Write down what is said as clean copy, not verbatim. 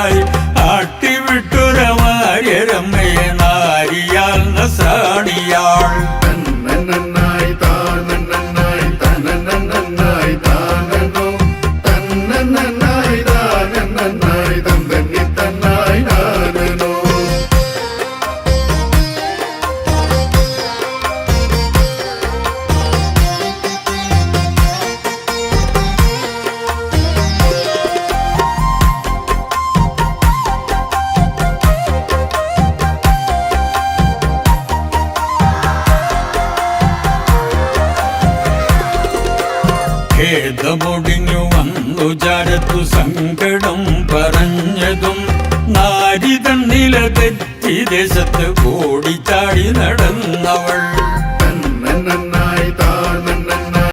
നന്നായി ആട്ടിവിട്ടുരമാര്യരമ്മയെ നാരിയാൽ നസ്രാണിയാൾ നന്നായി താനന്നായി തന്നന്നായി താനോ തന്നന്നായി താനന്നായി തന്നി തന്നായി താനോ ഖേദമൊടിഞ്ഞു വന്നു ചാരത്തു സങ്കടം പറഞ്ഞതും നാരി തന്നില തെറ്റി ദേശത്ത് ഓടിച്ചാടി നടന്നവൾ